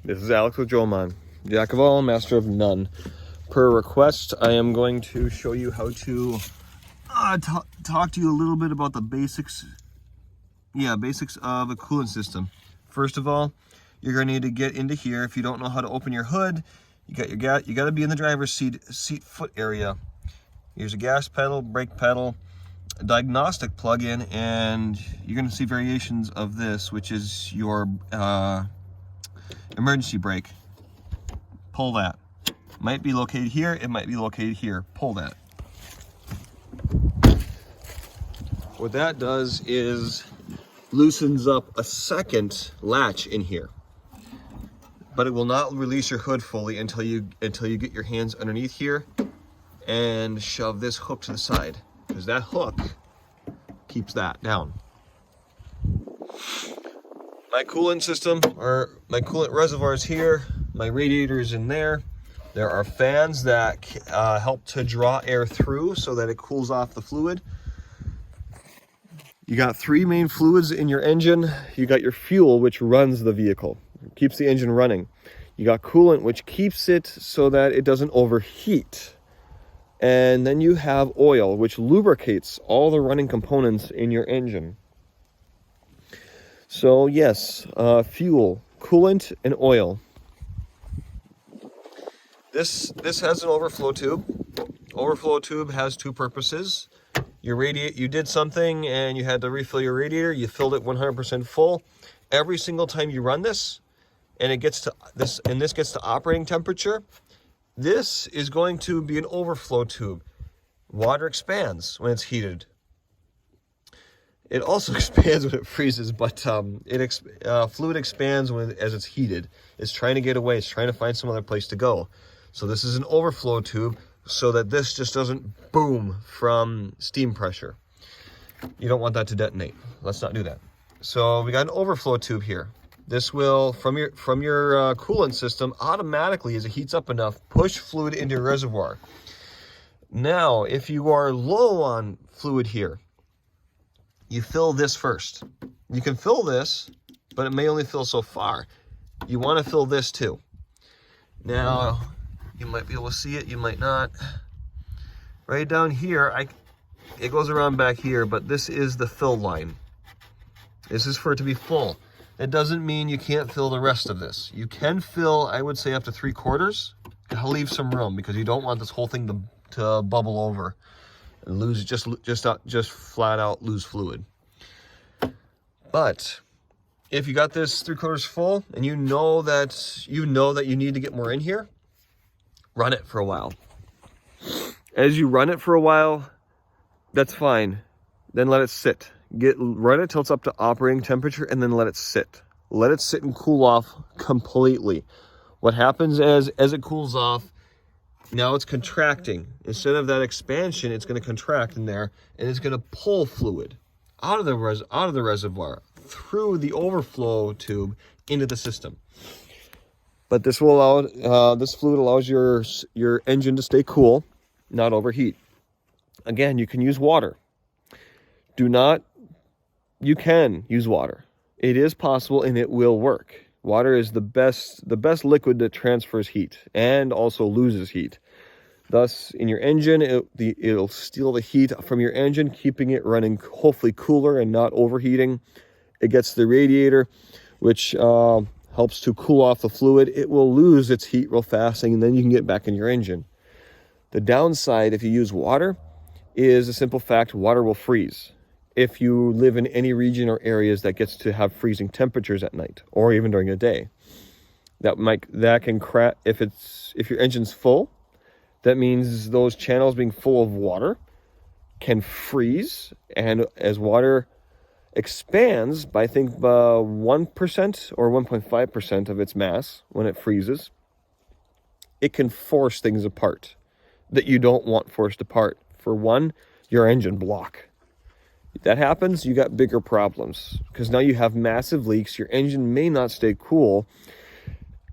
This is Alex with Joelmon, Jack of all, master of none. Per request, I am going to show you how to talk to you a little bit about the basics. Basics of a coolant system. First of all, you're going to need to get into here. If you don't know how to open your hood, you got to be in the driver's seat foot area. Here's a gas pedal, brake pedal, a diagnostic plug-in, and you're going to see variations of this, which is your emergency brake. Pull that. Might be located here, it might be located here. Pull that. What that does is loosens up a second latch in here, but it will not release your hood fully until you get your hands underneath here and shove this hook to the side, because that hook keeps that down. My coolant system, or my coolant reservoir, is here. My radiator is in there. There are fans that help to draw air through so that it cools off the fluid. You got three main fluids in your engine. You got your fuel, which runs the vehicle, keeps the engine running. You got coolant, which keeps it so that it doesn't overheat. And then you have oil, which lubricates all the running components in your engine. So yes, fuel, coolant, and oil. This has an overflow tube. Overflow tube has two purposes. You did something and you had to refill your radiator. You filled it 100% full. Every single time you run this, and this gets to operating temperature, this is going to be an overflow tube. Water expands when it's heated. It also expands when it freezes, but fluid expands as it's heated. It's trying to get away. It's trying to find some other place to go. So this is an overflow tube so that this just doesn't boom from steam pressure. You don't want that to detonate. Let's not do that. So we got an overflow tube here. This will, from your coolant system, automatically, as it heats up enough, push fluid into your reservoir. Now, if you are low on fluid here, you fill this first. You can fill this, but it may only fill so far. You want to fill this too. Now, you might be able to see it, you might not. Right down here, it goes around back here, but this is the fill line. This is for it to be full. It doesn't mean you can't fill the rest of this. You can fill, I would say, up to 3/4. Leave some room, because you don't want this whole thing to bubble over and lose, just flat out lose fluid. But if you got this 3/4 full and you know that you need to get more in here, run it for a while. As you run it for a while, that's fine. Then let it sit. Run it till it's up to operating temperature, and then let it sit. Let it sit and cool off completely. What happens as it cools off, now it's contracting. Instead of that expansion, it's going to contract in there, and it's going to pull fluid out of the reservoir through the overflow tube into the system. But this will allow this fluid allows your engine to stay cool, not overheat. Again, you can use water. You can use water. It is possible, and it will work. Water is the best liquid that transfers heat and also loses heat. Thus, in your engine, it'll steal the heat from your engine, keeping it running hopefully cooler and not overheating. It gets the radiator, which helps to cool off the fluid. It will lose its heat real fast, and then you can get back in your engine. The downside, if you use water, is a simple fact: water will freeze. If you live in any region or areas that gets to have freezing temperatures at night or even during the day, that can crack. If your engine's full, that means those channels being full of water can freeze, and as water expands by, I think, 1% or 1.5% of its mass when it freezes, it can force things apart that you don't want forced apart. For one, your engine block. If that happens, you got bigger problems, because now you have massive leaks. Your engine may not stay cool,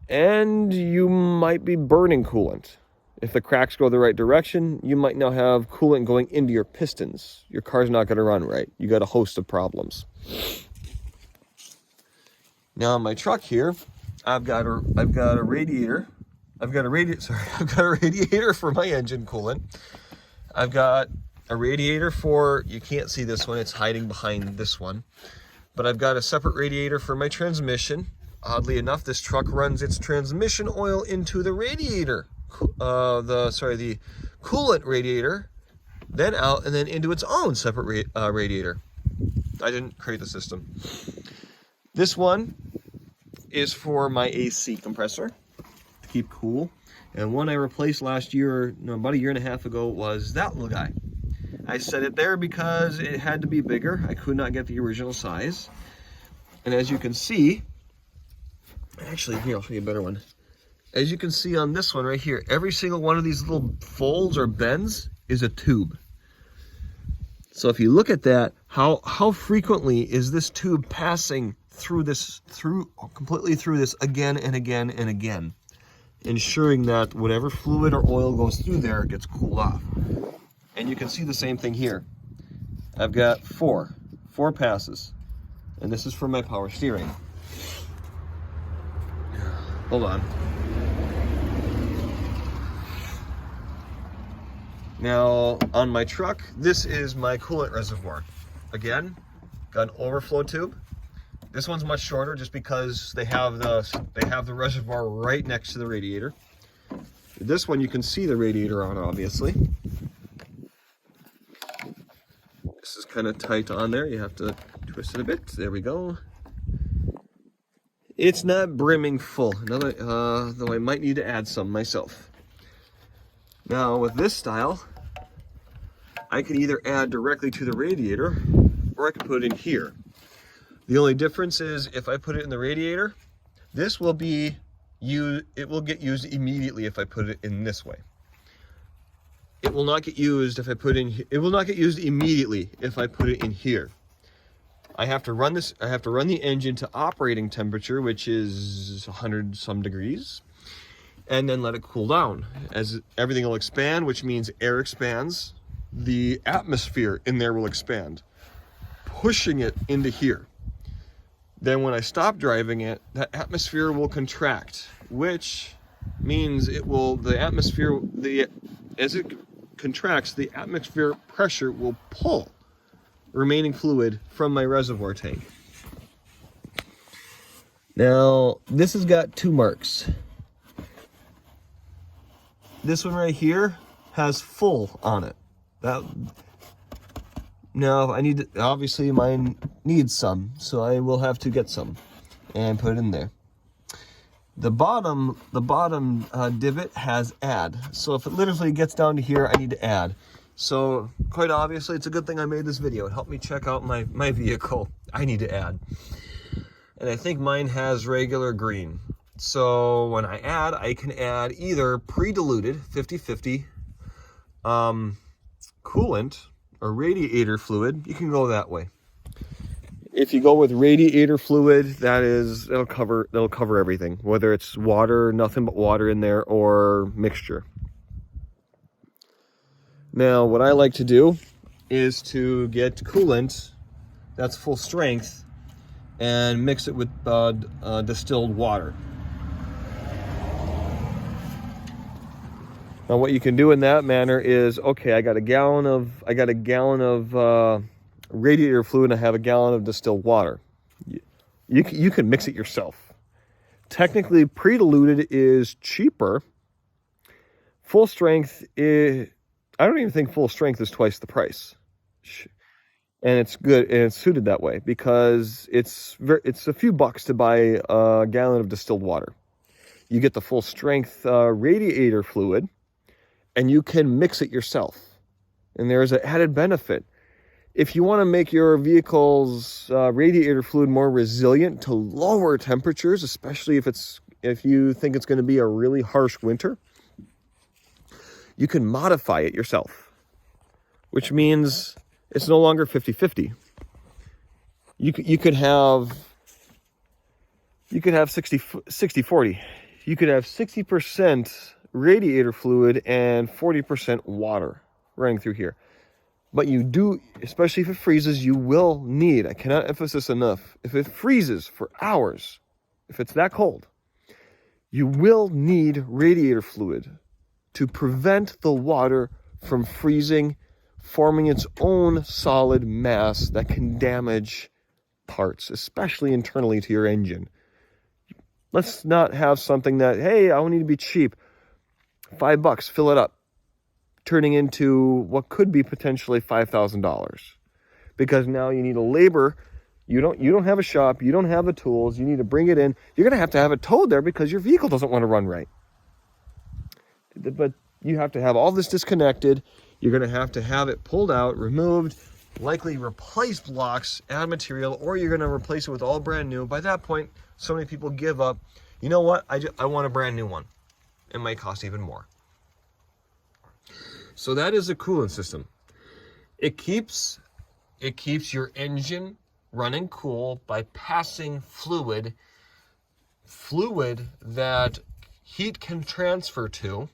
and you might be burning coolant. If the cracks go the right direction, you might now have coolant going into your pistons. Your car's not going to run right. You got a host of problems. Now on my truck here, I've got a radiator. I've got a radiator for my engine coolant. I've got a radiator for, you can't see this one, it's hiding behind this one. But I've got a separate radiator for my transmission. Oddly enough, this truck runs its transmission oil into the radiator, the coolant radiator, then out and then into its own separate radiator. I didn't create the system. This one is for my AC compressor to keep cool. And one I replaced last year, no, about a year and a half ago, was that little guy. I set it there because it had to be bigger. I could not get the original size. And as you can see, actually, here, I'll show you a better one. As you can see on this one right here, every single one of these little folds or bends is a tube. So if you look at that, how frequently is this tube passing completely through this again and again and again, ensuring that whatever fluid or oil goes through there gets cooled off. And you can see the same thing here. I've got four passes, and this is for my power steering. Hold on. Now, on my truck, this is my coolant reservoir. Again, got an overflow tube. This one's much shorter just because they have the reservoir right next to the radiator. This one you can see the radiator on, obviously. This is kind of tight on there. You have to twist it a bit. There we go. It's not brimming full, though I might need to add some myself. Now with this style, I can either add directly to the radiator or I can put it in here. The only difference is if I put it in the radiator, it will get used immediately if I put it in this way. It will not get used if I put it will not get used immediately if I put it in here. I have to run the engine to operating temperature, which is 100 some degrees, and then let it cool down. As everything will expand, which means air expands, the atmosphere in there will expand, pushing it into here. Then when I stop driving it, that atmosphere will contract, which means as it contracts, the atmosphere pressure will pull remaining fluid from my reservoir tank. Now, this has got two marks. This one right here has full on it. Now, obviously mine needs some, so I will have to get some and put it in there. The bottom divot has add. So if it literally gets down to here, I need to add. So quite obviously, it's a good thing I made this video. It helped me check out my vehicle. I need to add. And I think mine has regular green. So when I add, I can add either pre-diluted 50/50 coolant or radiator fluid. You can go that way. If you go with radiator fluid, that'll cover everything, whether it's water, nothing but water in there, or mixture. Now, what I like to do is to get coolant that's full strength and mix it with distilled water. Now, what you can do in that manner is, okay, I got a gallon of radiator fluid and I have a gallon of distilled water. You can mix it yourself. Technically, pre-diluted is cheaper. Full strength is, I don't even think full strength is twice the price. And it's good, and it's suited that way because it's a few bucks to buy a gallon of distilled water. You get the full strength radiator fluid, and you can mix it yourself. And there's an added benefit. If you want to make your vehicle's radiator fluid more resilient to lower temperatures, especially if you think it's going to be a really harsh winter, you can modify it yourself, which means it's no longer 50/50. You could have 60/40. You could have 60% radiator fluid and 40% water running through here. But you do, especially if it freezes, you will need, I cannot emphasize enough, if it freezes for hours, if it's that cold, You will need radiator fluid to prevent the water from freezing, forming its own solid mass that can damage parts, especially internally to your engine. Let's not have something that, hey, I need to be cheap. $5, fill it up, turning into what could be potentially $5,000. Because now you need a labor. You don't have a shop, you don't have the tools, you need to bring it in. You're going to have it towed there because your vehicle doesn't want to run right. But you have to have all this disconnected. You're going to have it pulled out, removed, likely replace blocks, add material, or you're going to replace it with all brand new. By that point, so many people give up. You know what? I want a brand new one. It might cost even more. So that is a coolant system. It keeps your engine running cool by passing fluid that heat can transfer to.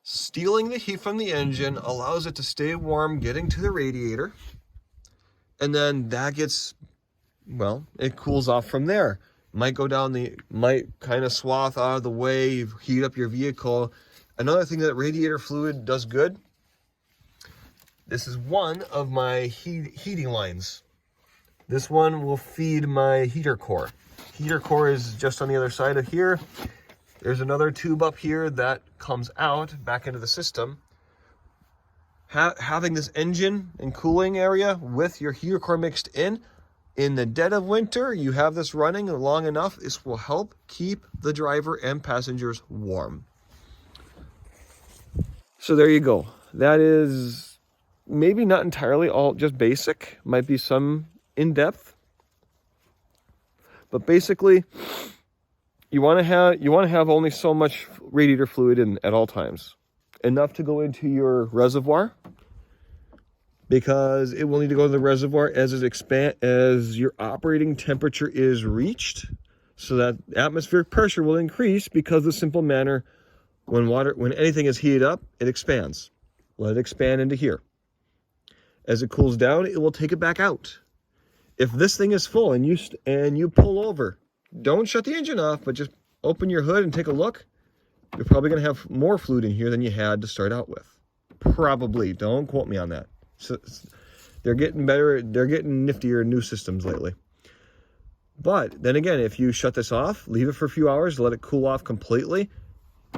Stealing the heat from the engine allows it to stay warm, getting to the radiator, and then that gets, well, it cools off from there. Might kind of swath out of the way, heat up your vehicle. Another thing that radiator fluid does good, this is one of my heating lines. This one will feed my heater core. Heater core is just on the other side of here. There's another tube up here that comes out back into the system. Having this engine and cooling area with your heater core mixed in the dead of winter, you have this running long enough, this will help keep the driver and passengers warm. So there you go. That is maybe not entirely all just basic, might be some in-depth, but basically you want to have only so much radiator fluid in at all times, enough to go into your reservoir, because it will need to go to the reservoir as your operating temperature is reached, so that atmospheric pressure will increase, because the simple manner, when anything is heated up, it expands. Let it expand into here. As it cools down, it will take it back out. If this thing is full and you pull over, don't shut the engine off, but just open your hood and take a look. You're probably going to have more fluid in here than you had to start out with. Probably. Don't quote me on that. So they're getting better. They're getting niftier new systems lately. But then again, if you shut this off, leave it for a few hours, let it cool off completely,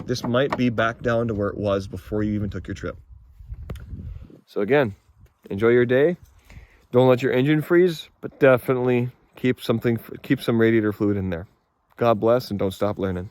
this might be back down to where it was before you even took your trip. So again, enjoy your day. Don't let your engine freeze, but definitely keep some radiator fluid in there. God bless, and don't stop learning.